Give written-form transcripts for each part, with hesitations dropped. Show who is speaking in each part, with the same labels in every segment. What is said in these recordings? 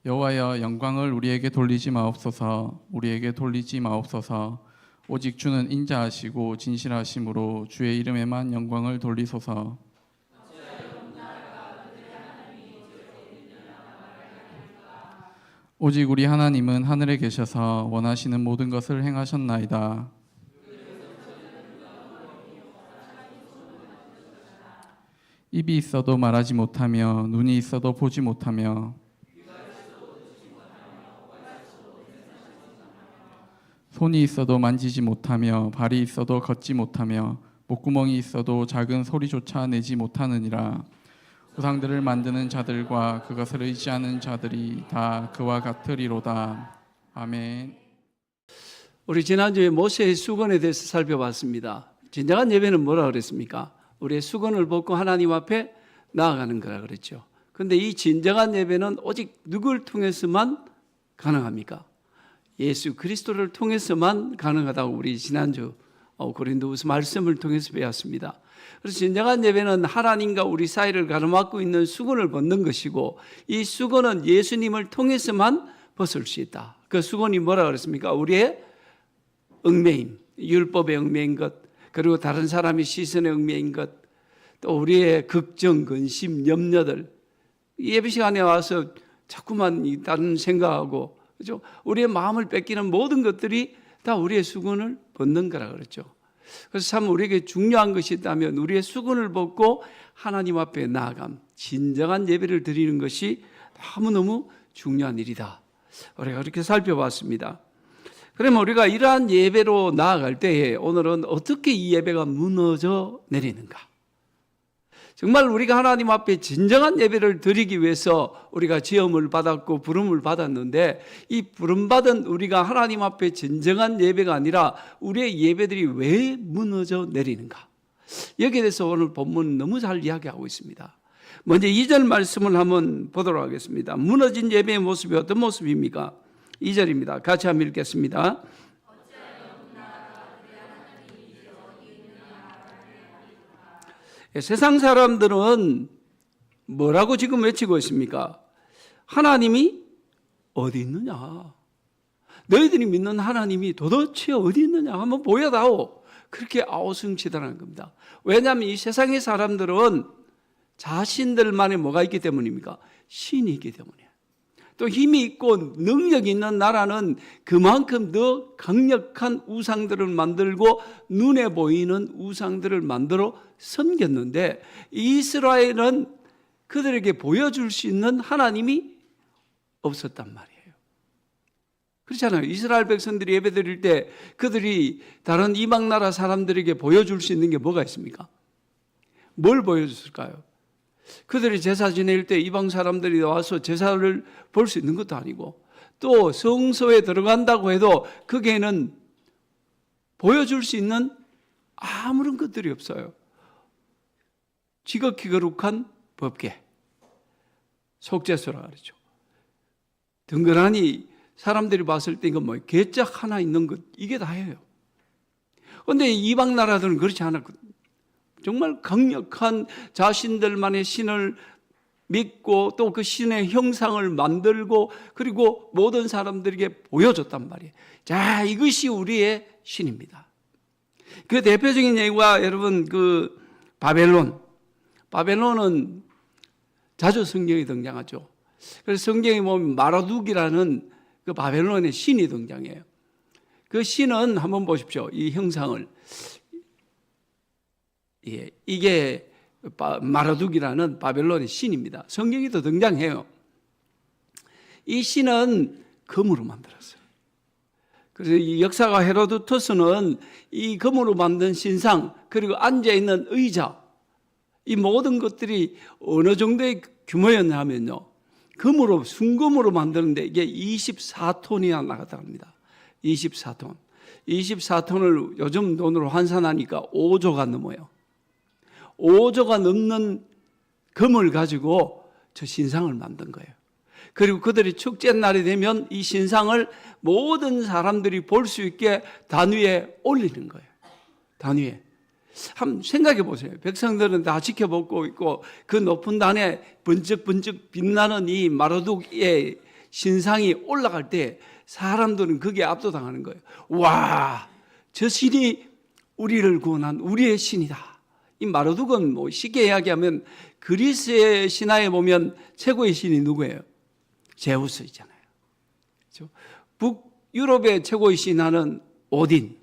Speaker 1: 여호와여, 영광을 우리에게 돌리지 마옵소서. 우리에게 돌리지 마옵소서. 오직 주는 인자하시고 진실하심으로 주의 이름에만 영광을 돌리소서. 오직 우리 하나님은 하늘에 계셔서 원하시는 모든 것을 행하셨나이다. 입이 있어도 말하지 못하며 눈이 있어도 보지 못하며 손이 있어도 만지지 못하며 발이 있어도 걷지 못하며 목구멍이 있어도 작은 소리조차 내지 못하느니라. 우상들을 만드는 자들과 그것을 의지하는 자들이 다 그와 같으리로다. 아멘.
Speaker 2: 우리 지난주에 모세의 수건에 대해서 살펴봤습니다. 진정한 예배는 뭐라 그랬습니까? 우리의 수건을 벗고 하나님 앞에 나아가는 거라 그랬죠. 그런데 이 진정한 예배는 오직 누굴 통해서만 가능합니까? 예수 그리스도를 통해서만 가능하다고 우리 지난주 고린도후서 말씀을 통해서 배웠습니다. 그래서 진정한 예배는 하나님과 우리 사이를 가로막고 있는 수건을 벗는 것이고, 이 수건은 예수님을 통해서만 벗을 수 있다. 그 수건이 뭐라 그랬습니까? 우리의 얽매임, 율법에 얽매인 것, 그리고 다른 사람의 시선에 얽매인 것, 또 우리의 걱정, 근심, 염려들, 예배 시간에 와서 자꾸만 다른 생각하고, 그죠? 우리의 마음을 뺏기는 모든 것들이 다 우리의 수건을 벗는 거라 그랬죠. 그래서 참 우리에게 중요한 것이 있다면 우리의 수건을 벗고 하나님 앞에 나아감, 진정한 예배를 드리는 것이 너무너무 중요한 일이다. 우리가 그렇게 살펴봤습니다. 그러면 우리가 이러한 예배로 나아갈 때에 오늘은 어떻게 이 예배가 무너져 내리는가? 정말 우리가 하나님 앞에 진정한 예배를 드리기 위해서 우리가 지음을 받았고 부름을 받았는데, 이 부름받은 우리가 하나님 앞에 진정한 예배가 아니라 우리의 예배들이 왜 무너져 내리는가? 여기에 대해서 오늘 본문은 너무 잘 이야기하고 있습니다. 먼저 2절 말씀을 한번 보도록 하겠습니다. 무너진 예배의 모습이 어떤 모습입니까? 2절입니다. 같이 한번 읽겠습니다. 세상 사람들은 뭐라고 지금 외치고 있습니까? 하나님이 어디 있느냐? 너희들이 믿는 하나님이 도대체 어디 있느냐? 한번 보여다오. 그렇게 아우성치다라는 겁니다. 왜냐하면 이 세상의 사람들은 자신들만의 뭐가 있기 때문입니까? 신이 있기 때문이에요. 또 힘이 있고 능력이 있는 나라는 그만큼 더 강력한 우상들을 만들고 눈에 보이는 우상들을 만들어 섬겼는데, 이스라엘은 그들에게 보여줄 수 있는 하나님이 없었단 말이에요. 그렇잖아요. 이스라엘 백성들이 예배드릴 때 그들이 다른 이방 나라 사람들에게 보여줄 수 있는 게 뭐가 있습니까? 뭘 보여줬을까요? 그들이 제사 지낼 때 이방 사람들이 와서 제사를 볼 수 있는 것도 아니고, 또 성소에 들어간다고 해도 거기에는 보여줄 수 있는 아무런 것들이 없어요. 지극히 거룩한 법궤, 속죄소라 그러죠. 덩그러니 사람들이 봤을 때 이건 뭐 괴짝 하나 있는 것, 이게 다예요. 그런데 이방 나라들은 그렇지 않았거든요. 정말 강력한 자신들만의 신을 믿고 또 그 신의 형상을 만들고 그리고 모든 사람들에게 보여줬단 말이에요. 자, 이것이 우리의 신입니다. 그 대표적인 예가 여러분 그 바벨론은 자주 성경에 등장하죠. 그래서 성경에 보면 마르둑이라는 그 바벨론의 신이 등장해요. 그 신은 한번 보십시오. 이 형상을. 이게 마르둑이라는 바벨론의 신입니다. 성경에도 등장해요. 이 신은 금으로 만들었어요. 그래서 이 역사가 헤로도토스는 이 금으로 만든 신상, 그리고 앉아있는 의자, 이 모든 것들이 어느 정도의 규모였냐 하면요, 순금으로 만드는데 이게 24톤이나 나갔다 합니다. 24톤. 24톤을 요즘 돈으로 환산하니까 5조가 넘어요. 5조가 넘는 금을 가지고 저 신상을 만든 거예요. 그리고 그들이 축제날이 되면 이 신상을 모든 사람들이 볼 수 있게 단 위에 올리는 거예요. 단 위에. 한번 생각해 보세요. 백성들은 다 지켜보고 있고 그 높은 단에 번쩍번쩍 빛나는 이 마르둑의 신상이 올라갈 때 사람들은 거기에 압도당하는 거예요. 와, 저 신이 우리를 구원한 우리의 신이다. 이 마르둑은 뭐 쉽게 이야기하면 그리스의 신화에 보면 최고의 신이 누구예요? 제우스이잖아요. 그렇죠? 북유럽의 최고의 신화는 오딘.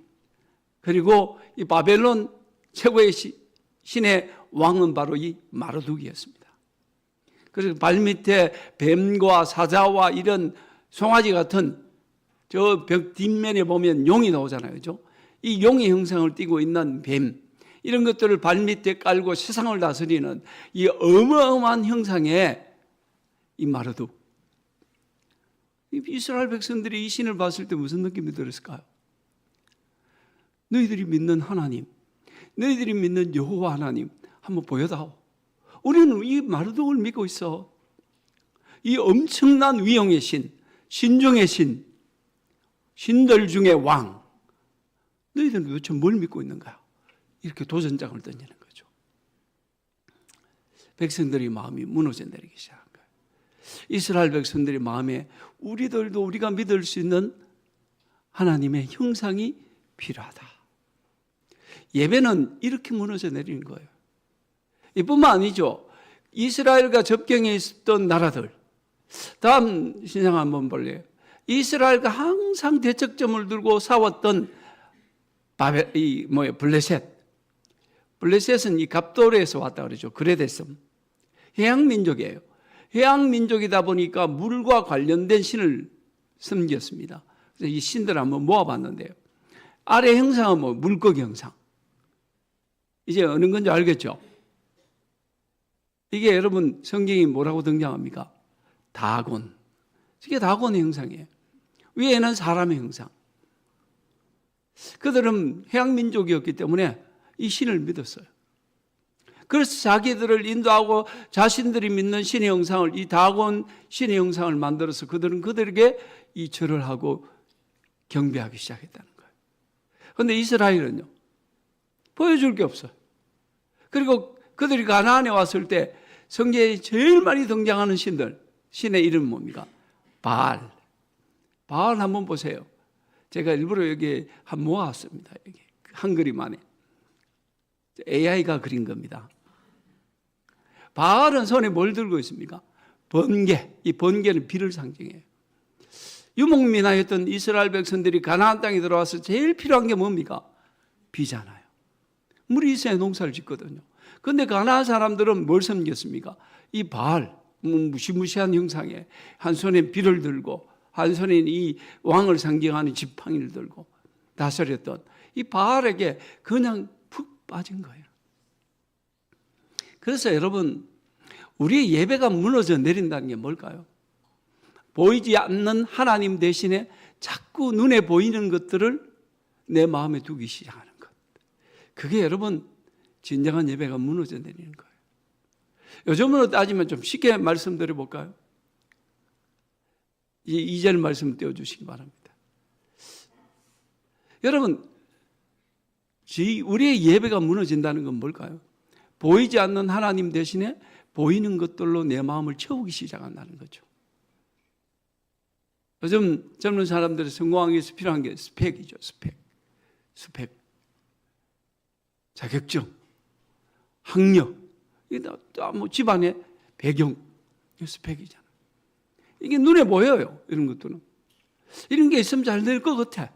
Speaker 2: 그리고 이 바벨론 최고의 신의 왕은 바로 이 마르둑이었습니다. 그래서 발밑에 뱀과 사자와 이런 송아지 같은 저 벽 뒷면에 보면 용이 나오잖아요. 그죠? 이 용의 형상을 띠고 있는 뱀, 이런 것들을 발밑에 깔고 세상을 다스리는 이 어마어마한 형상의 이 마르둑. 이스라엘 백성들이 이 신을 봤을 때 무슨 느낌이 들었을까요? 너희들이 믿는 하나님, 너희들이 믿는 여호와 하나님 한번 보여다오. 우리는 이 마르둑을 믿고 있어. 이 엄청난 위엄의 신, 신중의 신, 신들 중의 왕. 너희들은 도대체 뭘 믿고 있는 거야? 이렇게 도전장을 던지는 거죠. 백성들의 마음이 무너져 내리기 시작한 거예요. 이스라엘 백성들의 마음에 우리들도 우리가 믿을 수 있는 하나님의 형상이 필요하다. 예배는 이렇게 무너져 내리는 거예요. 이뿐만 아니죠. 이스라엘과 접경에 있었던 나라들. 다음 신상 한번 볼래요. 이스라엘과 항상 대척점을 들고 싸웠던 블레셋. 블레셋은 이 갑돌에서 왔다 그러죠. 그레데섬. 해양민족이에요. 해양민족이다 보니까 물과 관련된 신을 섬겼습니다. 그래서 이 신들을 한번 모아봤는데요. 아래 형상은 뭐 물고기 형상. 이제 어느 건지 알겠죠? 이게 여러분 성경이 뭐라고 등장합니까? 다곤. 이게 다곤의 형상이에요. 위에는 사람의 형상. 그들은 해양민족이었기 때문에 이 신을 믿었어요. 그래서 자기들을 인도하고 자신들이 믿는 신의 형상을, 이 다곤 신의 형상을 만들어서 그들은 그들에게 이 절을 하고 경배하기 시작했다는 거예요. 그런데 이스라엘은요, 보여줄 게 없어요. 그리고 그들이 가나안에 왔을 때 성경에 제일 많이 등장하는 신들, 신의 이름은 뭡니까? 바알. 바알 한번 보세요. 제가 일부러 여기 한번 모아왔습니다. 여기 한 그림 안에. AI가 그린 겁니다. 바알은 손에 뭘 들고 있습니까? 번개. 이 번개는 비를 상징해요. 유목민화였던 이스라엘 백성들이 가나안 땅에 들어와서 제일 필요한 게 뭡니까? 비잖아요. 물이 있어야 농사를 짓거든요. 그런데 가나안 사람들은 뭘 섬겼습니까? 이 바알, 무시무시한 형상에 한 손에 비를 들고 한 손에 이 왕을 상징하는 지팡이를 들고 다스렸던 이 바알에게 그냥 푹 빠진 거예요. 그래서 여러분, 우리의 예배가 무너져 내린다는 게 뭘까요? 보이지 않는 하나님 대신에 자꾸 눈에 보이는 것들을 내 마음에 두기 시작하는 것. 그게 여러분 진정한 예배가 무너져 내리는 거예요. 요즘으로 따지면 좀 쉽게 말씀드려 볼까요? 2절 말씀 띄워주시기 바랍니다. 여러분, 우리의 예배가 무너진다는 건 뭘까요? 보이지 않는 하나님 대신에 보이는 것들로 내 마음을 채우기 시작한다는 거죠. 요즘 젊은 사람들이 성공하기 위해서 필요한 게 스펙이죠. 스펙. 자격증, 학력, 뭐 집안의 배경, 스펙이잖아요. 이게 눈에 보여요. 이런 것들은. 이런 게 있으면 잘 될 것 같아.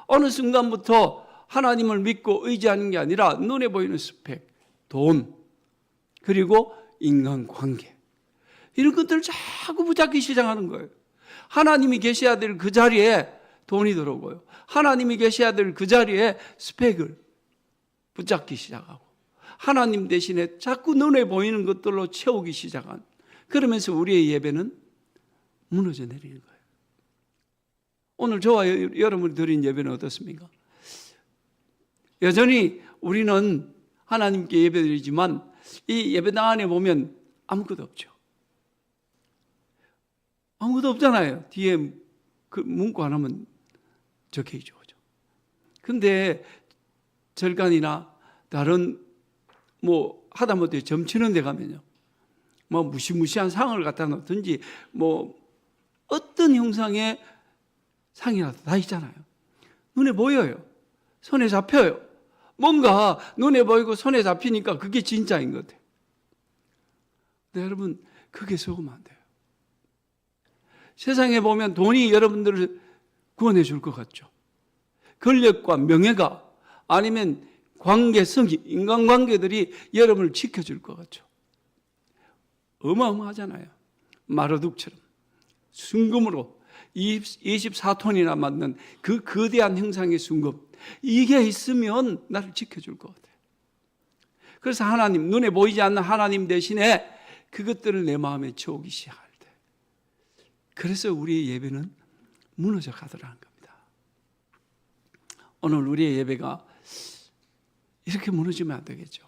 Speaker 2: 어느 순간부터 하나님을 믿고 의지하는 게 아니라 눈에 보이는 스펙, 돈, 그리고 인간관계. 이런 것들을 자꾸 붙잡기 시작하는 거예요. 하나님이 계셔야 될 그 자리에 돈이 들어오고요. 하나님이 계셔야 될 그 자리에 스펙을 붙잡기 시작하고 하나님 대신에 자꾸 눈에 보이는 것들로 채우기 시작한, 그러면서 우리의 예배는 무너져 내리는 거예요. 오늘 저와 여러분이 드린 예배는 어떻습니까? 여전히 우리는 하나님께 예배드리지만 이 예배당 안에 보면 아무것도 없죠. 아무것도 없잖아요. 뒤에 그 문구 하나만 적혀 있죠. 근데 절간이나 다른 뭐 하다못해 점치는 데 가면요, 뭐 무시무시한 상을 갖다 놓든지 뭐 어떤 형상의 상이라도 다 있잖아요. 눈에 보여요. 손에 잡혀요. 뭔가 눈에 보이고 손에 잡히니까 그게 진짜인 것 같아요. 근데 여러분, 그게 속으면 안 돼요. 세상에 보면 돈이 여러분들을 구원해 줄 것 같죠. 권력과 명예가 아니면 관계성이, 인간관계들이 여러분을 지켜줄 것 같죠. 어마어마하잖아요. 마르둑처럼 순금으로 24톤이나 맞는 그 거대한 형상의 순금, 이게 있으면 나를 지켜줄 것 같아요. 그래서 하나님, 눈에 보이지 않는 하나님 대신에 그것들을 내 마음에 채우기 시작할 때, 그래서 우리의 예배는 무너져 가더라는 겁니다. 오늘 우리의 예배가 이렇게 무너지면 안 되겠죠.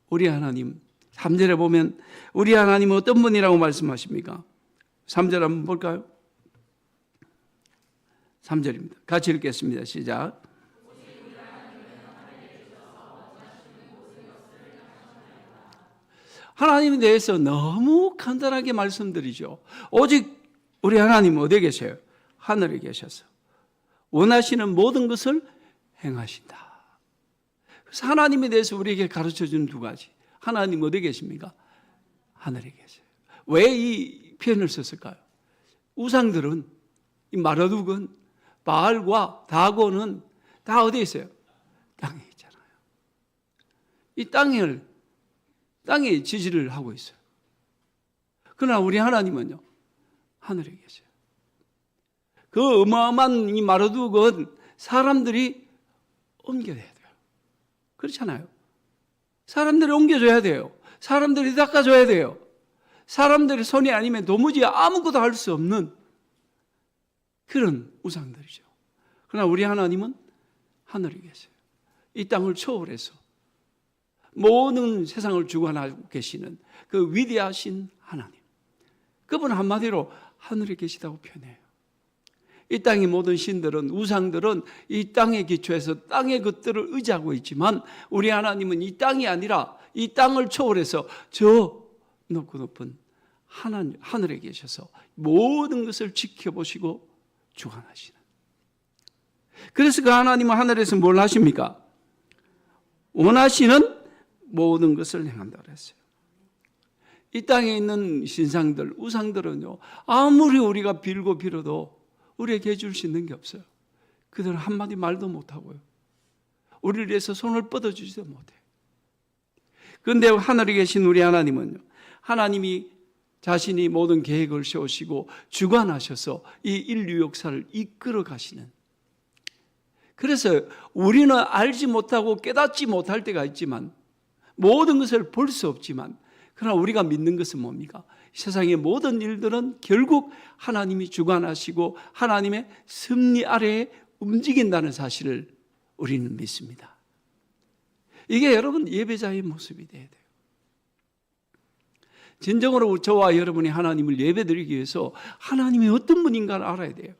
Speaker 2: 우리 하나님, 3절에 보면 우리 하나님은 어떤 분이라고 말씀하십니까? 3절 한번 볼까요? 3절입니다. 같이 읽겠습니다. 시작. 하나님에 대해서 너무 간단하게 말씀드리죠. 오직 우리 하나님은 어디에 계세요? 하늘에 계셔서 원하시는 모든 것을 행하신다. 그래서 하나님에 대해서 우리에게 가르쳐주는 두 가지. 하나님 어디에 계십니까? 하늘에 계세요. 왜 이 표현을 썼을까요? 우상들은, 이 마르둑은, 바알과 다곤은 다 어디에 있어요? 땅에 있잖아요. 이 땅에 지지를 하고 있어요. 그러나 우리 하나님은요, 하늘에 계세요. 그 어마어마한 이 마르둑은 사람들이 옮겨야 돼요. 그렇잖아요. 사람들이 옮겨줘야 돼요. 사람들이 닦아줘야 돼요. 사람들의 손이 아니면 도무지 아무것도 할 수 없는 그런 우상들이죠. 그러나 우리 하나님은 하늘에 계세요. 이 땅을 초월해서 모든 세상을 주관하고 계시는 그 위대하신 하나님. 그분 한마디로 하늘에 계시다고 표현해요. 이 땅의 모든 신들은, 우상들은 이 땅에 기초해서 땅의 것들을 의지하고 있지만 우리 하나님은 이 땅이 아니라 이 땅을 초월해서 저 높고 높은 하늘에 계셔서 모든 것을 지켜보시고 주관하시는. 그래서 그 하나님은 하늘에서 뭘 하십니까? 원하시는 모든 것을 행한다고 그랬어요. 이 땅에 있는 신상들, 우상들은요, 아무리 우리가 빌고 빌어도 우리에게 해줄 수 있는 게 없어요. 그들은 한마디 말도 못하고요. 우리를 위해서 손을 뻗어주지도 못해요. 그런데 하늘에 계신 우리 하나님은요, 하나님이 자신이 모든 계획을 세우시고 주관하셔서 이 인류 역사를 이끌어 가시는. 그래서 우리는 알지 못하고 깨닫지 못할 때가 있지만, 모든 것을 볼 수 없지만, 그러나 우리가 믿는 것은 뭡니까? 세상의 모든 일들은 결국 하나님이 주관하시고 하나님의 섭리 아래에 움직인다는 사실을 우리는 믿습니다. 이게 여러분 예배자의 모습이 돼야 돼요. 진정으로 저와 여러분이 하나님을 예배드리기 위해서 하나님이 어떤 분인가를 알아야 돼요.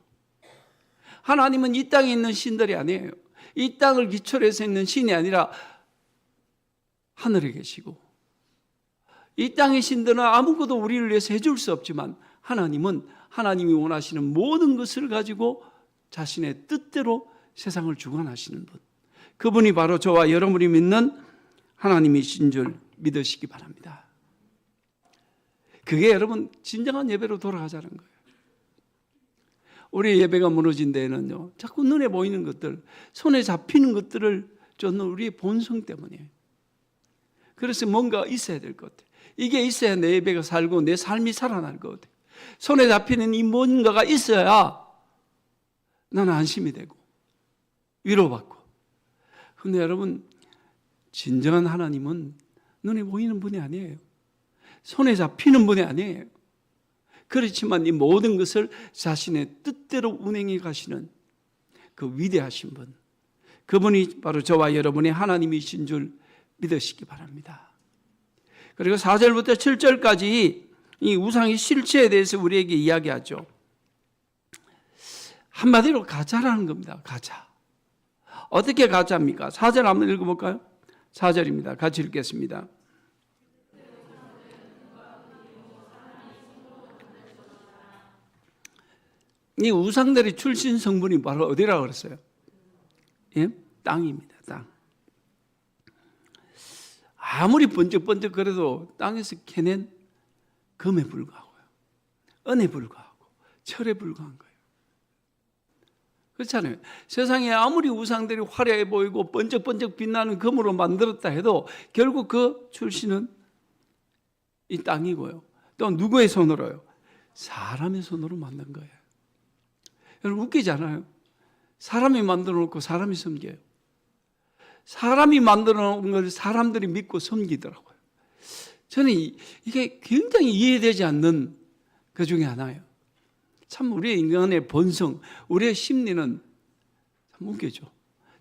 Speaker 2: 하나님은 이 땅에 있는 신들이 아니에요. 이 땅을 기초로 해서 있는 신이 아니라 하늘에 계시고, 이 땅의 신들은 아무것도 우리를 위해서 해줄 수 없지만 하나님은 하나님이 원하시는 모든 것을 가지고 자신의 뜻대로 세상을 주관하시는 분, 그분이 바로 저와 여러분이 믿는 하나님이신 줄 믿으시기 바랍니다. 그게 여러분 진정한 예배로 돌아가자는 거예요. 우리의 예배가 무너진 데에는요, 자꾸 눈에 보이는 것들, 손에 잡히는 것들을 쫓는 우리의 본성 때문이에요. 그래서 뭔가 있어야 될 것 같아요. 이게 있어야 내 예배가 살고 내 삶이 살아날 것 같아요. 손에 잡히는 이 뭔가가 있어야 나는 안심이 되고 위로받고. 그런데 여러분, 진정한 하나님은 눈에 보이는 분이 아니에요. 손에 잡히는 분이 아니에요. 그렇지만 이 모든 것을 자신의 뜻대로 운행해 가시는 그 위대하신 분, 그분이 바로 저와 여러분의 하나님이신 줄 믿으시기 바랍니다. 그리고 4절부터 7절까지 이 우상의 실체에 대해서 우리에게 이야기하죠. 한마디로 가짜라는 겁니다. 가짜. 어떻게 가짜입니까? 4절 한번 읽어볼까요? 4절입니다. 같이 읽겠습니다. 이 우상들의 출신 성분이 바로 어디라고 그랬어요? 예? 땅입니다. 땅. 아무리 번쩍번쩍 그래도 땅에서 캐낸 금에 불과하고요. 은에 불과하고 철에 불과한 거예요. 그렇잖아요. 세상에 아무리 우상들이 화려해 보이고 번쩍번쩍 빛나는 금으로 만들었다 해도 결국 그 출신은 이 땅이고요. 또 누구의 손으로요? 사람의 손으로 만든 거예요. 여러분 웃기지 않아요? 사람이 만들어 놓고 사람이 섬겨요. 사람이 만들어 놓은 걸 사람들이 믿고 섬기더라고요. 저는 이게 굉장히 이해되지 않는 그 중에 하나예요. 참 우리의 인간의 본성, 우리의 심리는 참 웃기죠.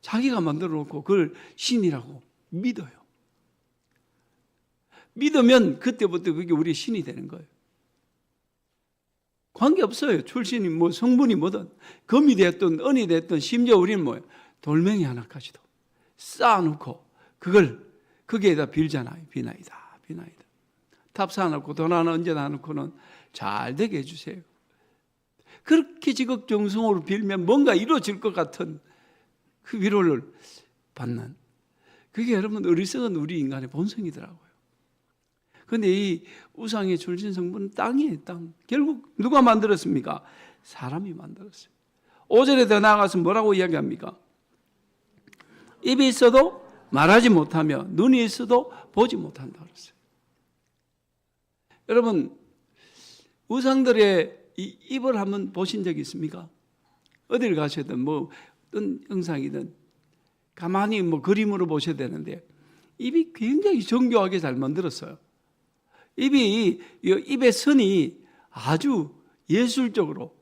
Speaker 2: 자기가 만들어 놓고 그걸 신이라고 믿어요. 믿으면 그때부터 그게 우리의 신이 되는 거예요. 관계없어요. 출신이 뭐 성분이 뭐든 금이 됐든 은이 됐든 심지어 우리는 뭐예요? 돌멩이 하나까지도 쌓아놓고 그걸 거기에다 빌잖아요. 비나이다. 비나이다. 탑 쌓아놓고 돈 하나 얹어놔 놓고는 잘 되게 해주세요. 그렇게 지극정성으로 빌면 뭔가 이루어질 것 같은 그 위로를 받는 그게 여러분 어리석은 우리 인간의 본성이더라고요. 그런데 이 우상의 출신 성분은 땅이에요. 땅. 결국 누가 만들었습니까? 사람이 만들었어요. 5절에 더 나아가서 뭐라고 이야기합니까? 입이 있어도 말하지 못하며 눈이 있어도 보지 못한다 그랬어요. 여러분 우상들의 이 입을 한번 보신 적이 있습니까? 어디를 가셔든 뭐 어떤 영상이든 가만히 뭐 그림으로 보셔야 되는데 입이 굉장히 정교하게 잘 만들었어요. 입의 선이 아주 예술적으로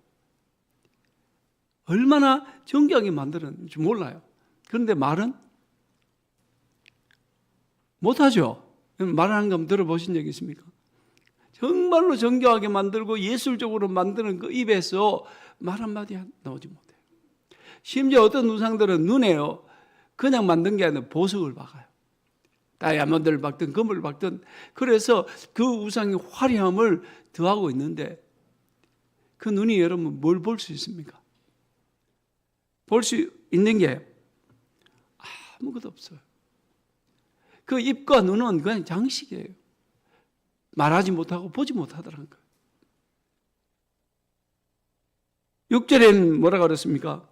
Speaker 2: 얼마나 정교하게 만들었는지 몰라요. 그런데 말은 못하죠. 말하는 거 한번 들어보신 적 있습니까? 정말로 정교하게 만들고 예술적으로 만드는 그 입에서 말 한마디 나오지 못해요. 심지어 어떤 우상들은 눈에요. 그냥 만든 게 아니라 보석을 박아요. 다이아몬드를 박든 금을 박든 그래서 그 우상의 화려함을 더하고 있는데 그 눈이 여러분 뭘 볼 수 있습니까? 볼 수 있는 게 아무것도 없어요. 그 입과 눈은 그냥 장식이에요. 말하지 못하고 보지 못하더라는 거예요. 6절에는 뭐라고 그랬습니까?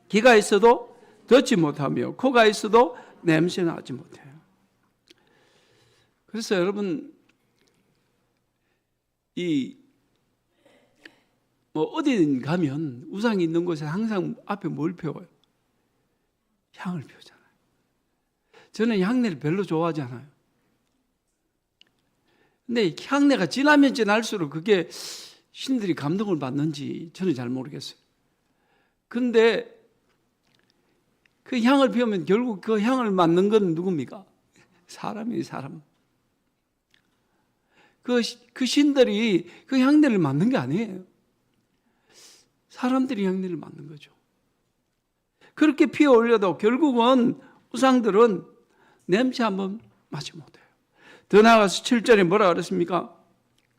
Speaker 2: 귀가 있어도 듣지 못하며 코가 있어도 냄새 나지 못해요. 그래서 여러분 어디든 가면 우상이 있는 곳에 항상 앞에 뭘 피워요? 향을 피우잖아요. 저는 향내를 별로 좋아하지 않아요. 근데 향내가 진하면 진할수록 그게 신들이 감동을 받는지 저는 잘 모르겠어요. 근데 그 향을 피우면 결국 그 향을 맡는 건 누굽니까? 사람이에요, 사람. 그 신들이 그 향내를 맡는 게 아니에요. 사람들이 향내를 맡는 거죠. 그렇게 피어 올려도 결국은 우상들은 냄새 한번 맡지 못해요. 더 나아가서 7절에 뭐라 그랬습니까?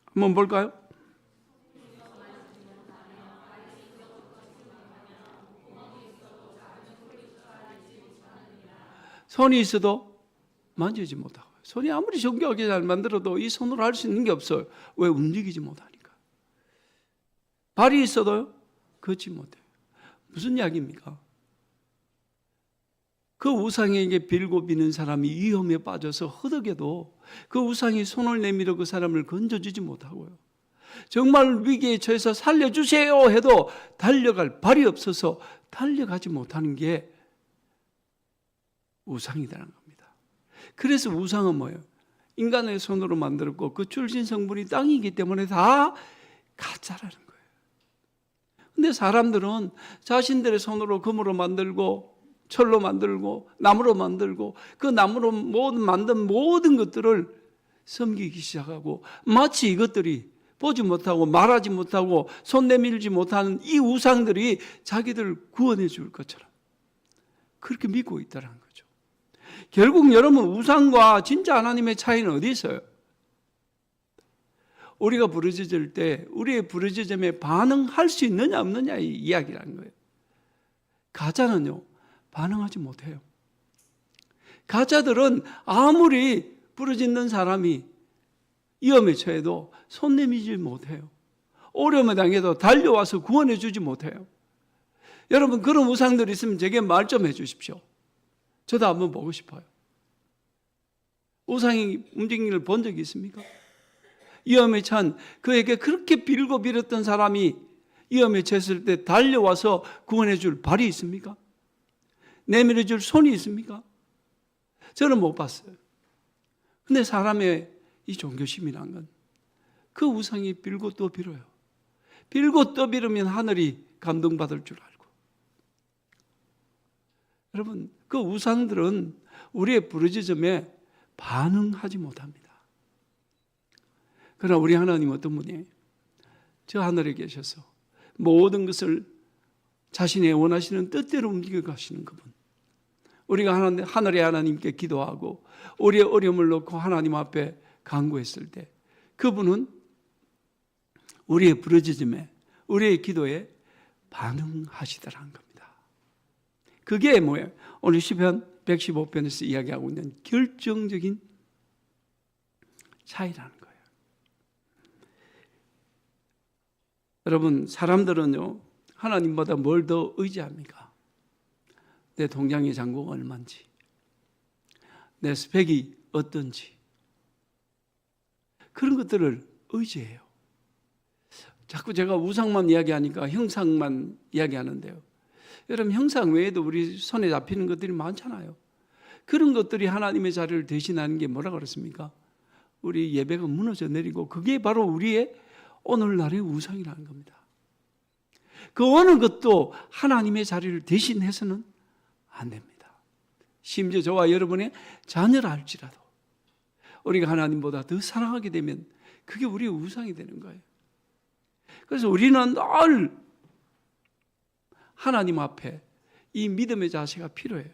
Speaker 2: 한번 볼까요? 손이 있어도 만지지 못하고 손이 아무리 정교하게 잘 만들어도 이 손으로 할 수 있는 게 없어요. 왜? 움직이지 못하니까. 발이 있어도요? 걷지 못해요. 무슨 이야기입니까? 그 우상에게 빌고 비는 사람이 위험에 빠져서 허덕여도 그 우상이 손을 내밀어 그 사람을 건져주지 못하고요. 정말 위기에 처해서 살려주세요 해도 달려갈 발이 없어서 달려가지 못하는 게 우상이라는 겁니다. 그래서 우상은 뭐예요? 인간의 손으로 만들었고 그 출신 성분이 땅이기 때문에 다 가짜라는 거예요. 근데 사람들은 자신들의 손으로 금으로 만들고 철로 만들고 나무로 만들고 그 나무로 만든 모든 것들을 섬기기 시작하고 마치 이것들이 보지 못하고 말하지 못하고 손 내밀지 못하는 이 우상들이 자기들을 구원해 줄 것처럼 그렇게 믿고 있다는 거죠. 결국 여러분 우상과 진짜 하나님의 차이는 어디 있어요? 우리가 부르짖을 때 우리의 부르짖음에 반응할 수 있느냐 없느냐의 이야기라는 거예요. 가짜는요, 반응하지 못해요. 가짜들은 아무리 부르짖는 사람이 위험에 처해도 손 내밀지 못해요. 어려움에 당해도 달려와서 구원해 주지 못해요. 여러분, 그런 우상들이 있으면 제게 말 좀 해 주십시오. 저도 한번 보고 싶어요. 우상이 움직이는 걸 본 적이 있습니까? 위험에 처한 그에게 그렇게 빌고 빌었던 사람이 위험에 처했을 때 달려와서 구원해 줄 발이 있습니까? 내밀어 줄 손이 있습니까? 저는 못 봤어요. 근데 사람의 이 종교심이란 건 그 우상이 빌고 또 빌어요. 빌고 또 빌으면 하늘이 감동받을 줄 알고. 여러분, 그 우상들은 우리의 부르짖음에 반응하지 못합니다. 그러나 우리 하나님 어떤 분이에요? 저 하늘에 계셔서 모든 것을 자신의 원하시는 뜻대로 움직여 가시는 그분. 우리가 하늘의 하나님께 기도하고 우리의 어려움을 놓고 하나님 앞에 간구했을 때 그분은 우리의 부르짖음에, 우리의 기도에 반응하시더라는 겁니다. 그게 뭐예요? 오늘 시편 115편에서 이야기하고 있는 결정적인 차이라는 거예요. 여러분, 사람들은요, 하나님보다 뭘 더 의지합니까? 내 통장의 잔고가 얼마인지, 내 스펙이 어떤지, 그런 것들을 의지해요. 자꾸 제가 우상만 이야기하니까 형상만 이야기하는데요. 여러분, 형상 외에도 우리 손에 잡히는 것들이 많잖아요. 그런 것들이 하나님의 자리를 대신하는 게 뭐라 그랬습니까? 우리 예배가 무너져 내리고 그게 바로 우리의 오늘날의 우상이라는 겁니다. 그 어느 것도 하나님의 자리를 대신해서는 안 됩니다. 심지어 저와 여러분의 자녀라 할지라도 우리가 하나님보다 더 사랑하게 되면 그게 우리의 우상이 되는 거예요. 그래서 우리는 늘 하나님 앞에 이 믿음의 자세가 필요해요.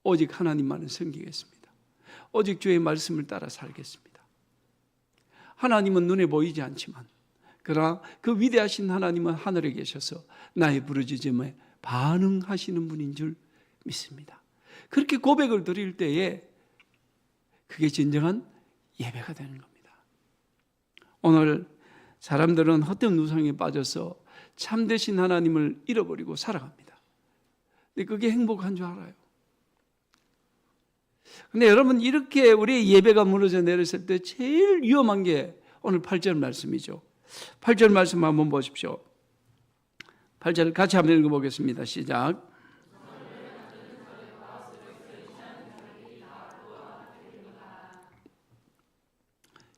Speaker 2: 오직 하나님만을 섬기겠습니다. 오직 주의 말씀을 따라 살겠습니다. 하나님은 눈에 보이지 않지만 그러나 그 위대하신 하나님은 하늘에 계셔서 나의 부르짖음에 반응하시는 분인 줄 믿습니다. 그렇게 고백을 드릴 때에 그게 진정한 예배가 되는 겁니다. 오늘 사람들은 헛된 우상에 빠져서 참되신 하나님을 잃어버리고 살아갑니다. 근데 그게 행복한 줄 알아요. 근데 여러분, 이렇게 우리의 예배가 무너져 내렸을 때 제일 위험한 게 오늘 8절 말씀이죠. 8절 말씀 한번 보십시오. 8절 같이 한번 읽어보겠습니다. 시작.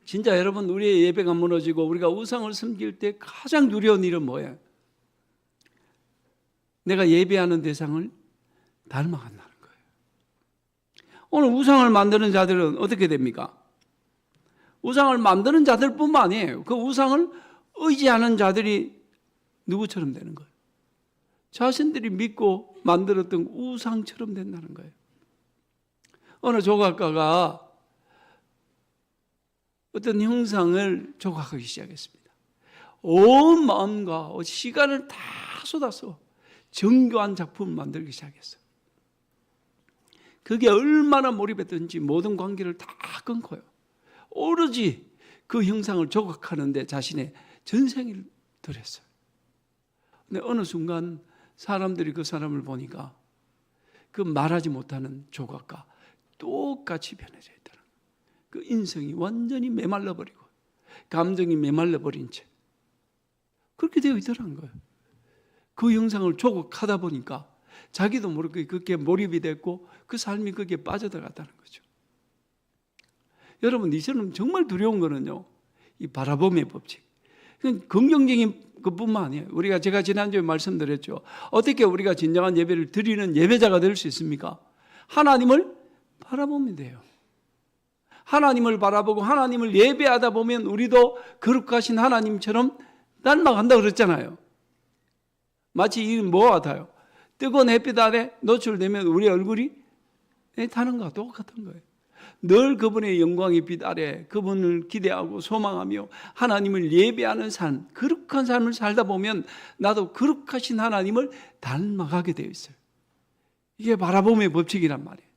Speaker 2: 진짜 여러분, 우리의 예배가 무너지고 우리가 우상을 섬길 때 가장 두려운 일은 뭐예요? 내가 예배하는 대상을 닮아간다는 거예요. 오늘 우상을 만드는 자들은 어떻게 됩니까? 우상을 만드는 자들뿐만 아니에요. 그 우상을 의지하는 자들이 누구처럼 되는 거예요? 자신들이 믿고 만들었던 우상처럼 된다는 거예요. 어느 조각가가 어떤 형상을 조각하기 시작했습니다. 온 마음과 시간을 다 쏟아서 정교한 작품을 만들기 시작했어요. 그게 얼마나 몰입했든지 모든 관계를 다 끊고요. 오로지 그 형상을 조각하는데 자신의 전생을 들였어요. 근데 어느 순간 사람들이 그 사람을 보니까 그 말하지 못하는 조각과 똑같이 변해져 있다는 거예요. 그 인성이 완전히 메말라버리고 감정이 메말라버린 채 그렇게 되어 있더라는 거예요. 그 형상을 조각하다 보니까 자기도 모르게 그렇게 몰입이 됐고 그 삶이 거기에 빠져들어갔다는 거죠. 여러분, 이처럼 정말 두려운 거는요, 이 바라봄의 법칙. 긍정적인 것뿐만 아니에요. 제가 지난주에 말씀드렸죠. 어떻게 우리가 진정한 예배를 드리는 예배자가 될 수 있습니까? 하나님을 바라보면 돼요. 하나님을 바라보고 하나님을 예배하다 보면 우리도 거룩하신 하나님처럼 닮아간다고 그랬잖아요. 마치 이 뭐 같아요? 뜨거운 햇빛 아래 노출되면 우리 얼굴이 타는 거와 똑같은 거예요. 늘 그분의 영광의 빛 아래 그분을 기대하고 소망하며 하나님을 예배하는 삶, 거룩한 삶을 살다 보면 나도 거룩하신 하나님을 닮아가게 되어 있어요. 이게 바라봄의 법칙이란 말이에요.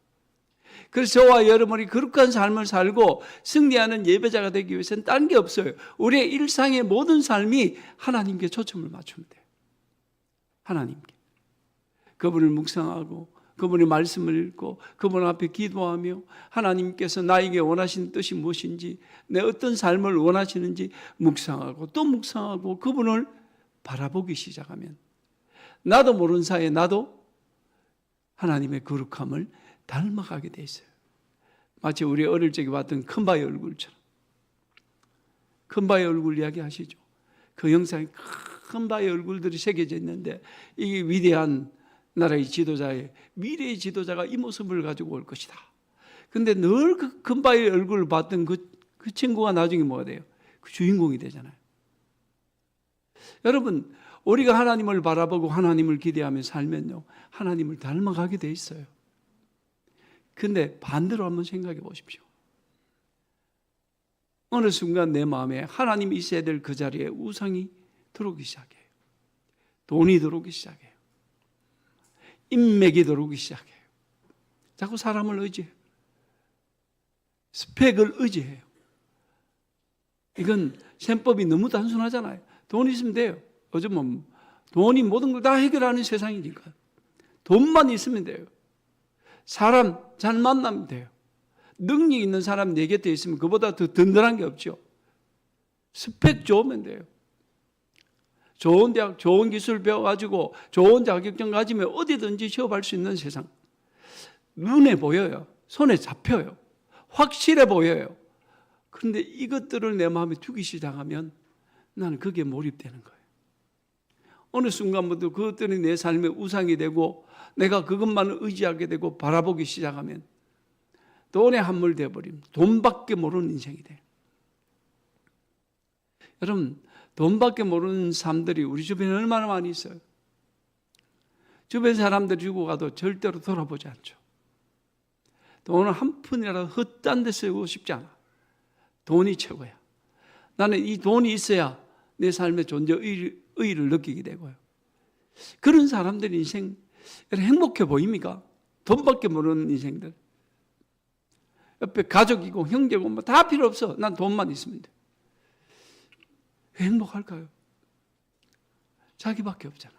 Speaker 2: 그래서 저와 여러분이 거룩한 삶을 살고 승리하는 예배자가 되기 위해서는 딴 게 없어요. 우리의 일상의 모든 삶이 하나님께 초점을 맞추면 돼요. 하나님께. 그분을 묵상하고 그분의 말씀을 읽고 그분 앞에 기도하며 하나님께서 나에게 원하시는 뜻이 무엇인지, 내 어떤 삶을 원하시는지 묵상하고 또 묵상하고 그분을 바라보기 시작하면 나도 모르는 사이에 나도 하나님의 거룩함을 닮아가게 돼 있어요. 마치 우리 어릴 적에 봤던 큰바의 얼굴처럼. 큰바의 얼굴 이야기 하시죠. 그 영상에 큰바의 얼굴들이 새겨져 있는데 이게 위대한 나라의 지도자의 미래의 지도자가 이 모습을 가지고 올 것이다. 근데 늘 그 큰바의 얼굴을 봤던 그 친구가 나중에 뭐가 돼요? 그 주인공이 되잖아요. 여러분, 우리가 하나님을 바라보고 하나님을 기대하며 살면요, 하나님을 닮아가게 돼 있어요. 근데 반대로 한번 생각해 보십시오. 어느 순간 내 마음에 하나님이 있어야 될 그 자리에 우상이 들어오기 시작해요. 돈이 들어오기 시작해요. 인맥이 들어오기 시작해요. 자꾸 사람을 의지해요. 스펙을 의지해요. 이건 셈법이 너무 단순하잖아요. 돈 있으면 돼요. 요즘은 돈이 모든 걸 다 해결하는 세상이니까. 돈만 있으면 돼요. 사람 잘 만나면 돼요. 능력 있는 사람 내 곁에 있으면 그보다 더 든든한 게 없죠. 스펙 좋으면 돼요. 좋은 대학, 좋은 기술 배워가지고 좋은 자격증 가지면 어디든지 취업할 수 있는 세상. 눈에 보여요. 손에 잡혀요. 확실해 보여요. 그런데 이것들을 내 마음에 두기 시작하면 나는 거기에 몰입되는 거예요. 어느 순간부터 그것들이 내 삶의 우상이 되고 내가 그것만을 의지하게 되고 바라보기 시작하면 돈에 함몰되어 버리면 돈밖에 모르는 인생이 돼요. 여러분, 돈밖에 모르는 사람들이 우리 주변에 얼마나 많이 있어요. 주변 사람들 주고 가도 절대로 돌아보지 않죠. 돈을 한 푼이라도 헛된 데 쓰고 싶지 않아. 돈이 최고야. 나는 이 돈이 있어야 내 삶의 존재 의의를 느끼게 되고요. 그런 사람들 인생 행복해 보입니까? 돈밖에 모르는 인생들. 옆에 가족이고 형제고 뭐 다 필요 없어. 난 돈만 있으면 돼. 왜 행복할까요? 자기밖에 없잖아.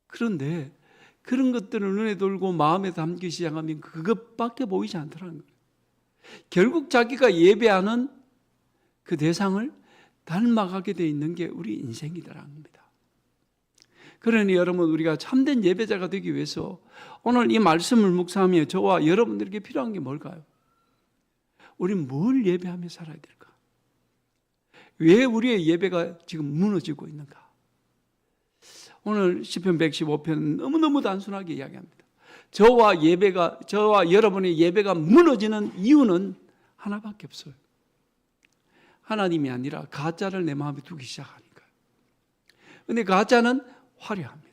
Speaker 2: 그런데 그런 것들을 눈에 돌고 마음에 담기 시작하면 그것밖에 보이지 않더라는 거예요. 결국 자기가 예배하는 그 대상을 닮아가게 돼 있는 게 우리 인생이더라는 겁니다. 그러니 여러분, 우리가 참된 예배자가 되기 위해서 오늘 이 말씀을 묵상하며 저와 여러분들에게 필요한 게 뭘까요? 우리는 뭘 예배하며 살아야 될까? 왜 우리의 예배가 지금 무너지고 있는가? 오늘 시편 115편은 너무너무 단순하게 이야기합니다. 저와 여러분의 예배가 무너지는 이유는 하나밖에 없어요. 하나님이 아니라 가짜를 내 마음에 두기 시작하니까요. 그런데 가짜는 화려합니다.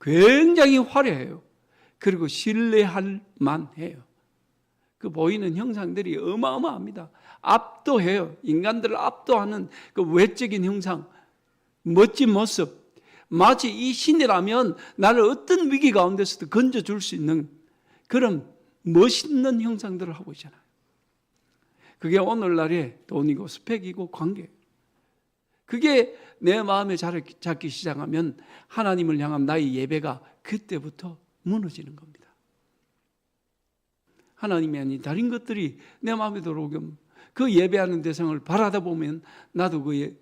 Speaker 2: 굉장히 화려해요. 그리고 신뢰할 만해요. 그 보이는 형상들이 어마어마합니다. 압도해요. 인간들을 압도하는 그 외적인 형상, 멋진 모습. 마치 이 신이라면 나를 어떤 위기 가운데서도 건져줄 수 있는 그런 멋있는 형상들을 하고 있잖아요. 그게 오늘날의 돈이고 스펙이고 관계예요. 그게 내 마음에 자리 잡기 시작하면 하나님을 향한 나의 예배가 그때부터 무너지는 겁니다. 하나님이 아닌 다른 것들이 내 마음에 들어오면 그 예배하는 대상을 바라다 보면 나도 그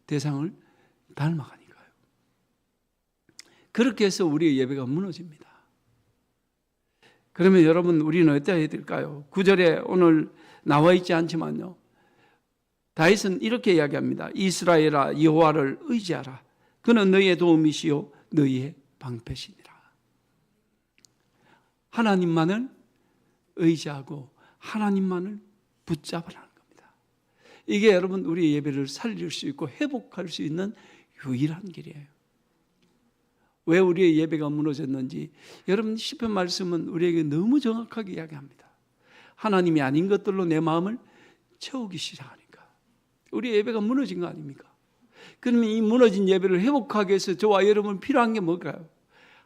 Speaker 2: 대상을 닮아가니까요. 그렇게 해서 우리의 예배가 무너집니다. 그러면 여러분, 우리는 어떻게 해야 될까요? 9절에 오늘 나와 있지 않지만요, 다윗은 이렇게 이야기합니다. 이스라엘아, 여호와를 의지하라. 그는 너희의 도움이시요 너희의 방패시니라. 하나님만을 의지하고 하나님만을 붙잡으라는 겁니다. 이게 여러분, 우리의 예배를 살릴 수 있고 회복할 수 있는 유일한 길이에요. 왜 우리의 예배가 무너졌는지 여러분 시편 말씀은 우리에게 너무 정확하게 이야기합니다. 하나님이 아닌 것들로 내 마음을 채우기 시작하니까 우리의 예배가 무너진 거 아닙니까? 그러면 이 무너진 예배를 회복하기 위해서 저와 여러분 필요한 게 뭘까요?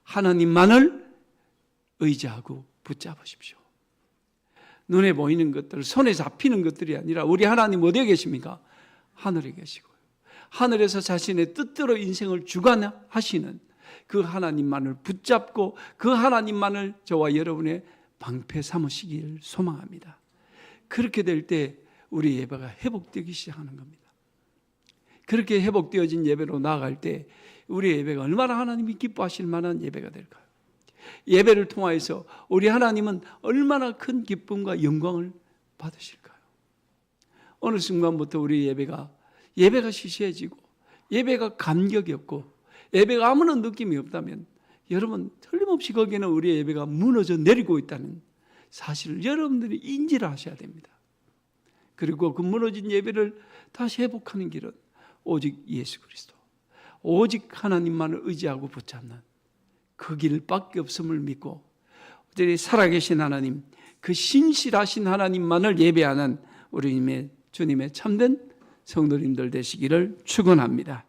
Speaker 2: 하나님만을 의지하고 붙잡으십시오. 눈에 보이는 것들, 손에 잡히는 것들이 아니라 우리 하나님 어디에 계십니까? 하늘에 계시고요. 하늘에서 자신의 뜻대로 인생을 주관하시는 그 하나님만을 붙잡고 그 하나님만을 저와 여러분의 방패 삼으시길 소망합니다. 그렇게 될 때 우리 예배가 회복되기 시작하는 겁니다. 그렇게 회복되어진 예배로 나아갈 때 우리 예배가 얼마나 하나님이 기뻐하실 만한 예배가 될까요? 예배를 통하여서 우리 하나님은 얼마나 큰 기쁨과 영광을 받으실까요? 어느 순간부터 우리 예배가 시시해지고 예배가 감격이 없고 예배가 아무런 느낌이 없다면 여러분 틀림없이 거기에는 우리의 예배가 무너져 내리고 있다는 사실을 여러분들이 인지를 하셔야 됩니다. 그리고 그 무너진 예배를 다시 회복하는 길은 오직 예수 그리스도, 오직 하나님만을 의지하고 붙잡는 그 길밖에 없음을 믿고 우리 살아계신 하나님, 그 신실하신 하나님만을 예배하는 우리 주님의 참된 성도님들 되시기를 축원합니다.